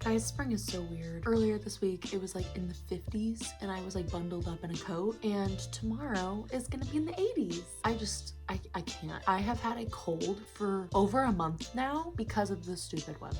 Guys, spring is so weird. Earlier this week, it was like in the 50s and I was like bundled up in a coat, and tomorrow is gonna be in the 80s. I can't. I have had a cold for over a month now because of the stupid weather.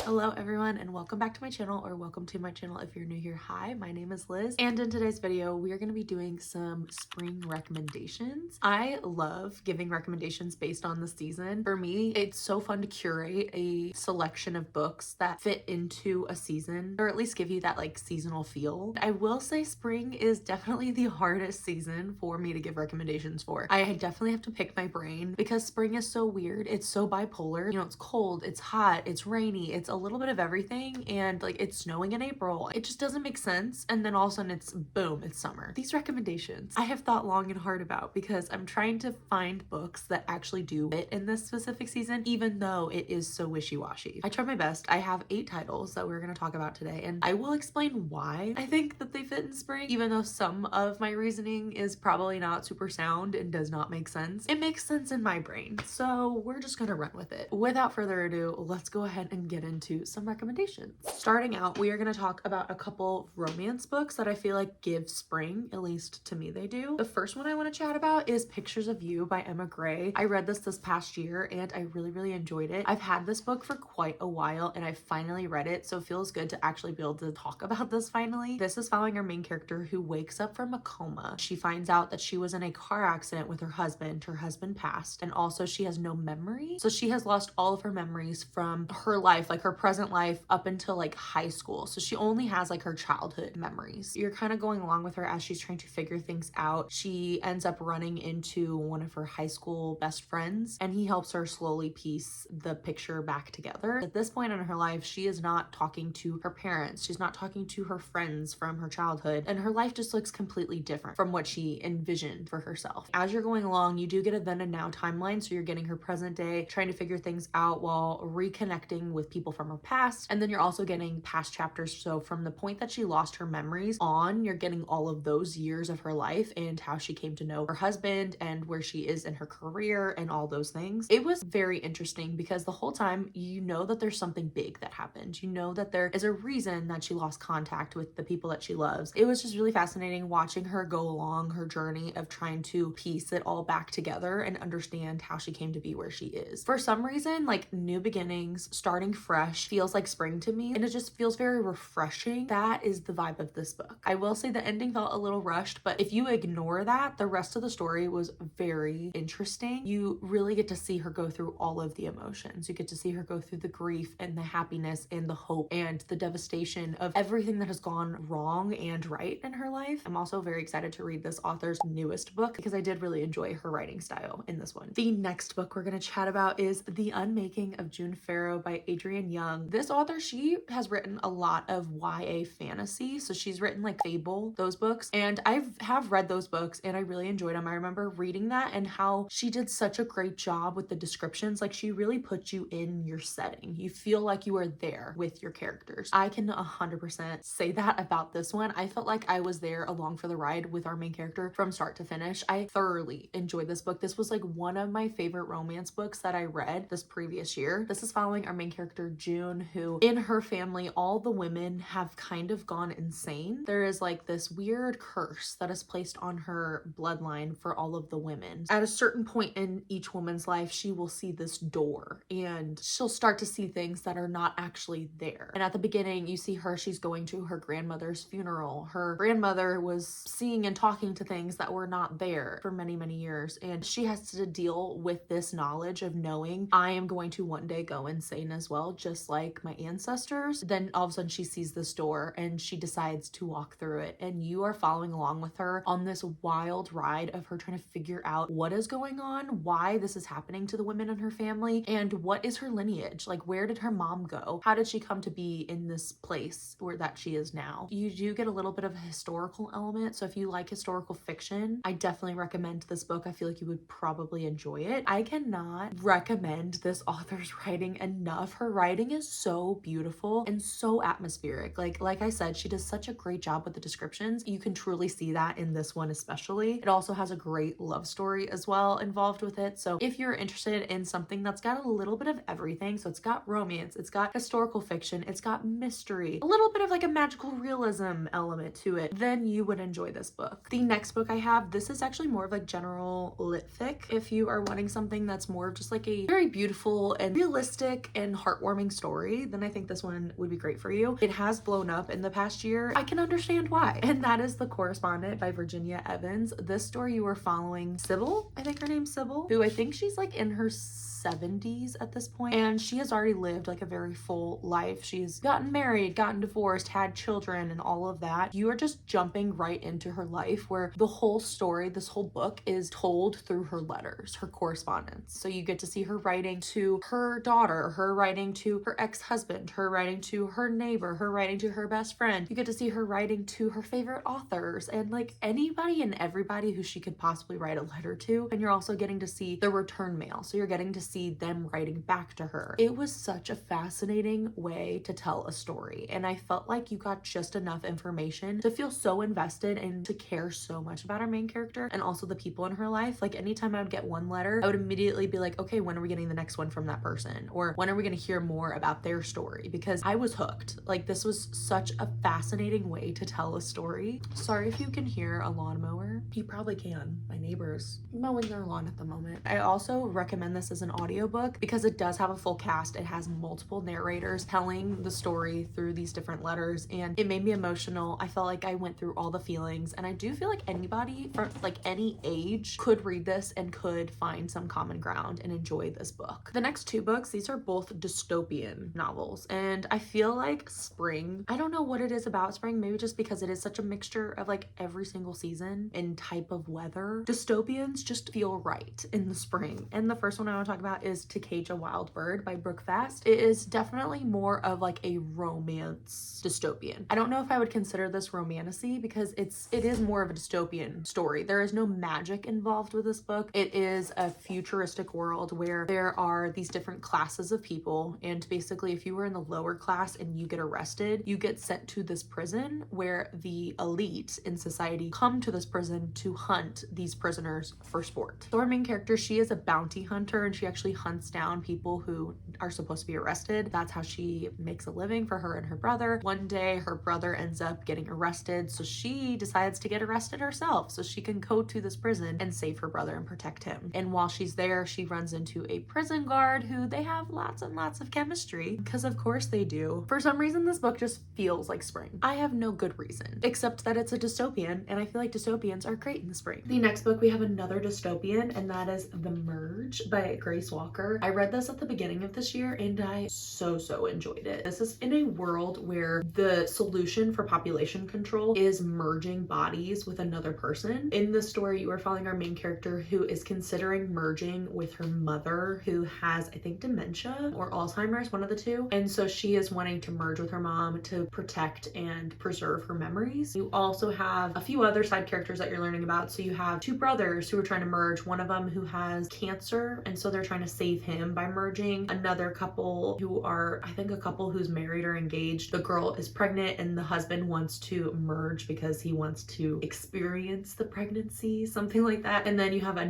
Hello everyone and welcome back to my channel, or welcome to my channel if you're new here. Hi, my name is Liz, and in today's video we are going to be doing some spring recommendations. I love giving recommendations based on the season. For me, it's so fun to curate a selection of books that fit into a season, or at least give you that like seasonal feel. I will say spring is definitely the hardest season for me to give recommendations for. I definitely have to pick my brain because spring is so weird. It's so bipolar. You know, it's cold, it's hot, it's rainy, it's a little bit of everything, and like it's snowing in April. It just doesn't make sense, and then all of a sudden it's boom, it's summer. These recommendations I have thought long and hard about because I'm trying to find books that actually do fit in this specific season, even though it is so wishy-washy. I tried my best. I have 8 titles that we're going to talk about today, and I will explain why I think that they fit in spring, even though some of my reasoning is probably not super sound and does not make sense. It makes sense in my brain, so we're just gonna run with it. Without further ado, let's go ahead and get into some recommendations. Starting out, we are going to talk about a couple romance books that I feel like give spring, at least to me they do. The first one I want to chat about is Pictures of You by Emma Gray. I read this past year and I really enjoyed it. I've had this book for quite a while and I finally read it, so it feels good to actually be able to talk about this finally. This is following our main character who wakes up from a coma. She finds out that she was in a car accident with her husband. Her husband passed, and also she has no memory. So she has lost all of her memories from her life, like her present life up until like high school. So she only has like her childhood memories. You're kind of going along with her as she's trying to figure things out. She ends up running into one of her high school best friends, and he helps her slowly piece the picture back together. At this point in her life, she is not talking to her parents. She's not talking to her friends from her childhood, and her life just looks completely different from what she envisioned for herself. As you're going along, you do get a then and now timeline, so you're getting her present day, trying to figure things out while reconnecting with people from her past, and then you're also getting past chapters. So from the point that she lost her memories on, you're getting all of those years of her life and how she came to know her husband and where she is in her career and all those things. It was very interesting because the whole time you know that there's something big that happened. You know that there is a reason that she lost contact with the people that she loves. It was just really fascinating watching her go along her journey of trying to piece it all back together and understand how she came to be where she is. For some reason, like new beginnings, starting fresh feels like spring to me, and it just feels very refreshing. That is the vibe of this book. I will say the ending felt a little rushed, but if you ignore that, the rest of the story was very interesting. You really get to see her go through all of the emotions. You get to see her go through the grief and the happiness and the hope and the devastation of everything that has gone wrong and right in her life. I'm also very excited to read this author's newest book because I did really enjoy her writing style in this one. The next book we're going to chat about is The Unmaking of June Farrow by Adrienne Young. This author, she has written a lot of YA fantasy, so she's written like Fable, those books, and I have read those books and I really enjoyed them. I remember reading that and how she did such a great job with the descriptions. Like she really puts you in your setting. You feel like you are there with your characters. I can 100% say that about this one. I felt like I was there along for the ride with our main character from start to finish. I thoroughly enjoyed this book. This was like one of my favorite romance books that I read this previous year. This is following our main character June, who in her family, all the women have kind of gone insane. There is like this weird curse that is placed on her bloodline for all of the women. At a certain point in each woman's life, she will see this door and she'll start to see things that are not actually there. And at the beginning, you see her, she's going to her grandmother's funeral. Her grandmother was seeing and talking to things that were not there for many years, and she has to deal with this knowledge of knowing I am going to one day go insane as well, just like my ancestors. Then all of a sudden she sees this door and she decides to walk through it, and you are following along with her on this wild ride of her trying to figure out what is going on, why this is happening to the women in her family, and what is her lineage. Like, where did her mom go? How did she come to be in this place where that she is now? You do get a little bit of a historical element, so if you like historical fiction, I definitely recommend this book. I feel like you would probably enjoy it. I cannot recommend this author's writing enough. Her writing is so beautiful and so atmospheric. Like I said, she does such a great job with the descriptions. You can truly see that in this one especially. It also has a great love story as well involved with it. So if you're interested in something that's got a little bit of everything, so it's got romance, it's got historical fiction, it's got mystery, a little bit of like a magical realism element to it, then you would enjoy this book. The next book I have, this is actually more of like general lit fic. If you are wanting something that's more of just like a very beautiful and realistic and heartwarming story, then I think this one would be great for you. It has blown up in the past year. I can understand why. And that is The Correspondent by Virginia Evans. This story, you are following Sybil, I think her name's Sybil, who I think she's like in her 70s at this point, and she has already lived like a very full life. She's gotten married, gotten divorced, had children, and all of that. You are just jumping right into her life, where the whole story, this whole book, is told through her letters, her correspondence. So you get to see her writing to her daughter, her writing to her ex-husband, her writing to her neighbor, her writing to her best friend. You get to see her writing to her favorite authors and like anybody and everybody who she could possibly write a letter to. And you're also getting to see the return mail, so you're getting to see them writing back to her. It was such a fascinating way to tell a story, and I felt like you got just enough information to feel so invested and to care so much about our main character and also the people in her life. Like anytime I would get one letter, I would immediately be like, okay, when are we getting the next one from that person? Or when are we going to hear more about their story? Because I was hooked. Like this was such a fascinating way to tell a story. Sorry if you can hear a lawnmower. You probably can. My neighbor's mowing their lawn at the moment. I also recommend this as an audiobook because it does have a full cast. It has multiple narrators telling the story through these different letters, and it made me emotional. I felt like I went through all the feelings, and I do feel like anybody from like any age could read this and could find some common ground and enjoy this book. The next two books, these are both dystopian novels, and I feel like spring, I don't know what it is about spring, maybe just because it is such a mixture of like every single season and type of weather. Dystopians just feel right in the spring. And the first one I want to talk about is To Cage a Wild Bird by Brooke Fast. It is definitely more of like a romance dystopian. I don't know if I would consider this romantasy because it is more of a dystopian story. There is no magic involved with this book. It is a futuristic world where there are these different classes of people, and basically if you were in the lower class and you get arrested, you get sent to this prison where the elite in society come to this prison to hunt these prisoners for sport. So our main character, she is a bounty hunter, and she actually hunts down people who are supposed to be arrested. That's how she makes a living for her and her brother. One day her brother ends up getting arrested, so she decides to get arrested herself so she can go to this prison and save her brother and protect him. And while she's there, she runs into a prison guard who they have lots and lots of chemistry, because of course they do. For some reason this book just feels like spring. I have no good reason except that it's a dystopian, and I feel like dystopians are great in the spring. The next book, we have another dystopian, and that is The Merge by Grace Walker. I read this at the beginning of this year and I so enjoyed it. This is in a world where the solution for population control is merging bodies with another person. In this story, you are following our main character who is considering merging with her mother, who has, I think, dementia or Alzheimer's, one of the two. And so she is wanting to merge with her mom to protect and preserve her memories. You also have a few other side characters that you're learning about. So you have two brothers who are trying to merge, one of them who has cancer, and so they're trying to save him by merging. Another couple who are, I think, a couple who's married or engaged. The girl is pregnant and the husband wants to merge because he wants to experience the pregnancy, something like that. And then you have a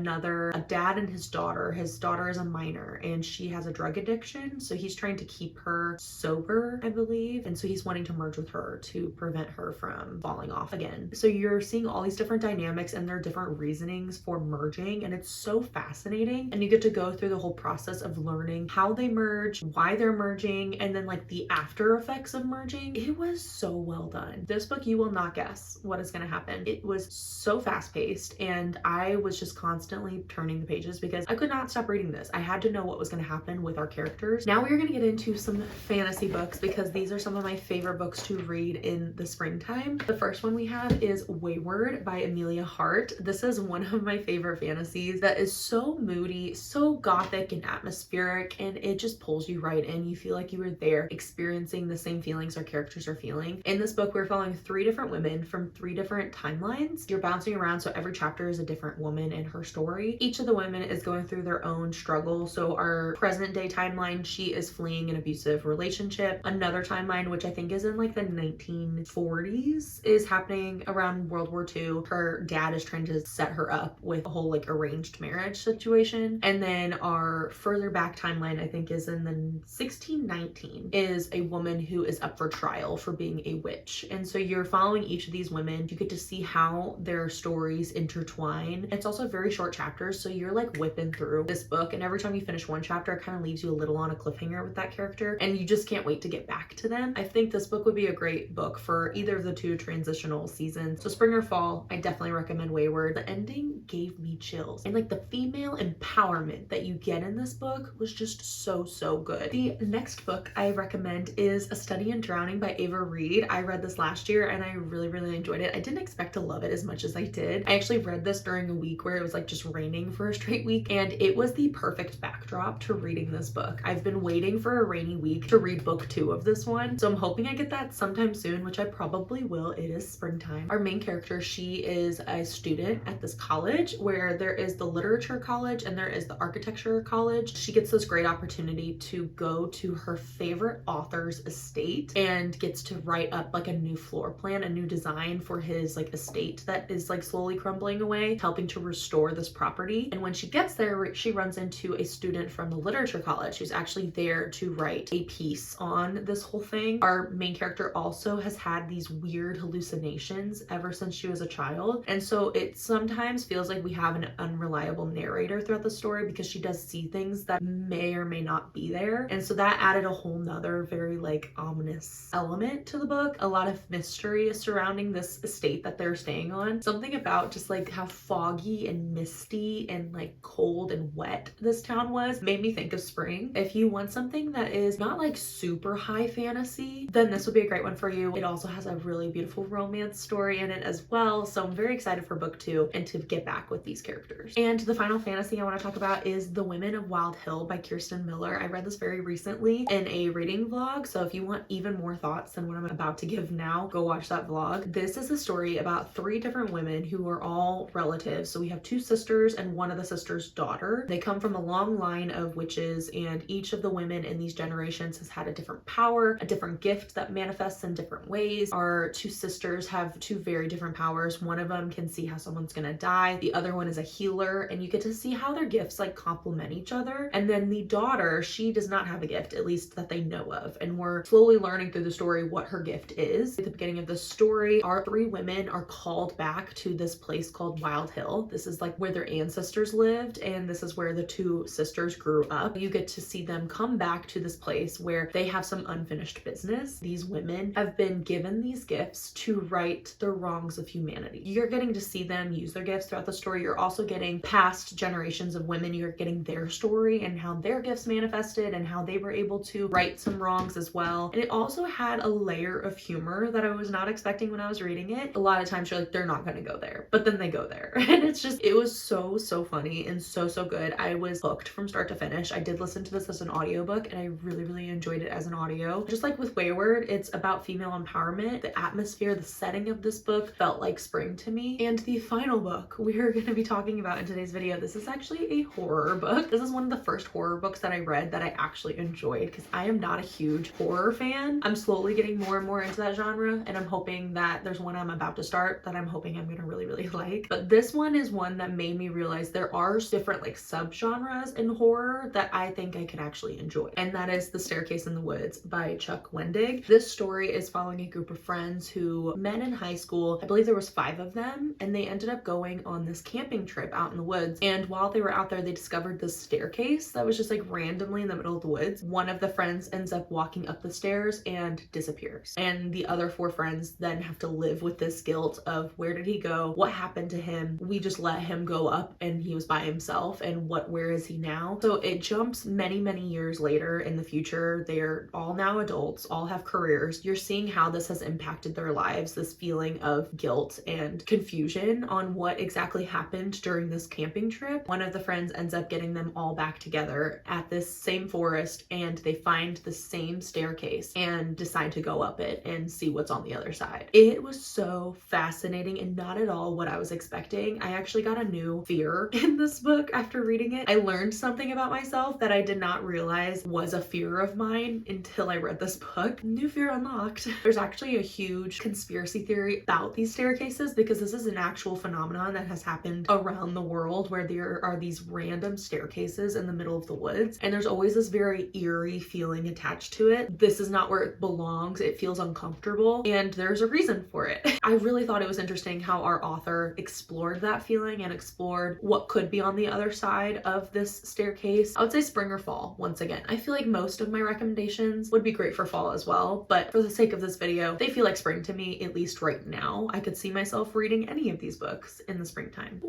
dad and his daughter. His daughter is a minor and she has a drug addiction, so he's trying to keep her sober, I believe, and so he's wanting to merge with her to prevent her from falling off again. So you're seeing all these different dynamics and their different reasonings for merging, and it's so fascinating. And you get to go through the whole process of learning how they merge, why they're merging, and then like the after effects of merging. It was so well done. This book, you will not guess what is going to happen. It was so fast paced, and I was just constantly turning the pages because I could not stop reading this. I had to know what was going to happen with our characters. Now we're going to get into some fantasy books because these are some of my favorite books to read in the springtime. The first one we have is Wayward by Amelia Hart. This is one of my favorite fantasies that is so moody, so goth gothic and atmospheric, and it just pulls you right in. You feel like you were there experiencing the same feelings our characters are feeling. In this book, we're following 3 different women from 3 different timelines. You're bouncing around, so every chapter is a different woman and her story. Each of the women is going through their own struggle. So our present day timeline, she is fleeing an abusive relationship. Another timeline, which I think is in like the 1940s, is happening around World War II. Her dad is trying to set her up with a whole like arranged marriage situation. And then our further back timeline, I think, is in the 1619, is a woman who is up for trial for being a witch. And so you're following each of these women. You get to see how their stories intertwine. It's also very short chapters, so you're like whipping through this book, and every time you finish one chapter, it kind of leaves you a little on a cliffhanger with that character, and you just can't wait to get back to them. I think this book would be a great book for either of the 2 transitional seasons. So spring or fall, I definitely recommend Wayward. The ending gave me chills, and like the female empowerment that you get in this book was just so good. The next book I recommend is A Study in Drowning by Ava Reed. I read this last year and I really enjoyed it. I didn't expect to love it as much as I did. I actually read this during a week where it was like just raining for a straight week, and it was the perfect backdrop to reading this book. I've been waiting for a rainy week to read book 2 of this one, so I'm hoping I get that sometime soon, which I probably will. It is springtime. Our main character, she is a student at this college where there is the literature college and there is the architecture college. She gets this great opportunity to go to her favorite author's estate and gets to write up like a new floor plan, a new design for his like estate that is like slowly crumbling away, helping to restore this property. And when she gets there, she runs into a student from the literature college who's actually there to write a piece on this whole thing. Our main character also has had these weird hallucinations ever since she was a child, and so it sometimes feels like we have an unreliable narrator throughout the story because she does see things that may or may not be there. And so that added a whole nother very like ominous element to the book. A lot of mystery is surrounding this estate that they're staying on. Something about just like how foggy and misty and like cold and wet this town was made me think of spring. If you want something that is not like super high fantasy, then this would be a great one for you. It also has a really beautiful romance story in it as well, so I'm very excited for book 2 and to get back with these characters. And the final fantasy I want to talk about is The Women of Wild Hill by Kirsten Miller. I read this very recently in a reading vlog, so if you want even more thoughts than what I'm about to give now, go watch that vlog. This is a story about 3 different women who are all relatives. So we have 2 sisters and one of the sisters' daughter. They come from a long line of witches, and each of the women in these generations has had a different power, a different gift that manifests in different ways. Our 2 sisters have 2 very different powers. One of them can see how someone's gonna die. The other one is a healer, and you get to see how their gifts like complement each other. And then the daughter, she does not have a gift, at least that they know of, and we're slowly learning through the story what her gift is. At the beginning of the story, our 3 women are called back to this place called Wild Hill. This is like where their ancestors lived, and this is where the 2 sisters grew up. You get to see them come back to this place where they have some unfinished business. These women have been given these gifts to right the wrongs of humanity. You're getting to see them use their gifts throughout the story. You're also getting past generations of women. You're getting their story and how their gifts manifested and how they were able to right some wrongs as well. And it also had a layer of humor that I was not expecting when I was reading it. A lot of times you're like, they're not gonna go there, but then they go there. And it's just, it was so funny and so good. I was hooked from start to finish. I did listen to this as an audiobook and I really enjoyed it as an audio. Just like with Wayward, it's about female empowerment. The atmosphere, the setting of this book felt like spring to me. And the final book we are going to be talking about in today's video, this is actually a horror book. This is one of the first horror books that I read that I actually enjoyed because I am not a huge horror fan. I'm slowly getting more and more into that genre, and I'm hoping that there's one I'm about to start that I'm hoping I'm gonna really like. But this one is one that made me realize there are different like subgenres in horror that I think I could actually enjoy, and that is The Staircase in the Woods by Chuck Wendig. This story is following a group of friends who met in high school. I believe there was 5 of them, and they ended up going on this camping trip out in the woods, and while they were out there, they discovered this staircase that was just like randomly in the middle of the woods. One of the friends ends up walking up the stairs and disappears, and the other 4 friends then have to live with this guilt of where did he go, what happened to him, we just let him go up and he was by himself, and where is he now? So it jumps many years later in the future. They're all now adults, all have careers. You're seeing how this has impacted their lives, this feeling of guilt and confusion on what exactly happened during this camping trip. One of the friends ends up getting bring them all back together at this same forest, and they find the same staircase and decide to go up it and see what's on the other side. It was so fascinating and not at all what I was expecting. I actually got a new fear in this book after reading it. I learned something about myself that I did not realize was a fear of mine until I read this book. New fear unlocked. There's actually a huge conspiracy theory about these staircases because this is an actual phenomenon that has happened around the world where there are these random staircases in the middle of the woods, and there's always this very eerie feeling attached to it. This is not where it belongs. It feels uncomfortable, and there's a reason for it. I really thought it was interesting how our author explored that feeling and explored what could be on the other side of this staircase. I would say spring or fall once again. I feel like most of my recommendations would be great for fall as well, but for the sake of this video, they feel like spring to me, at least right now. I could see myself reading any of these books in the springtime.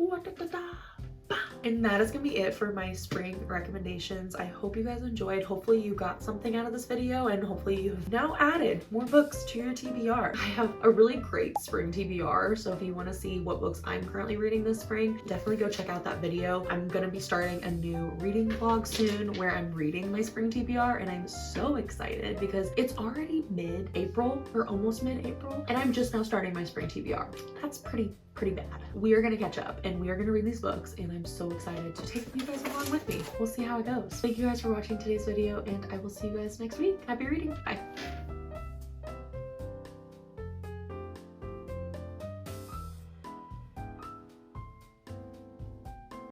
And that is gonna be it for my spring recommendations. I hope you guys enjoyed. Hopefully you got something out of this video, and hopefully you've now added more books to your TBR. I have a really great spring TBR, so if you want to see what books I'm currently reading this spring, definitely go check out that video. I'm gonna be starting a new reading vlog soon where I'm reading my spring TBR, and I'm so excited because it's already mid-April or almost mid-April, and I'm just now starting my spring TBR. That's pretty bad. We are gonna catch up and we are gonna read these books, and I'm so excited to take you guys along with me. We'll see how it goes. Thank you guys for watching today's video, and I will see you guys next week. Happy reading. Bye.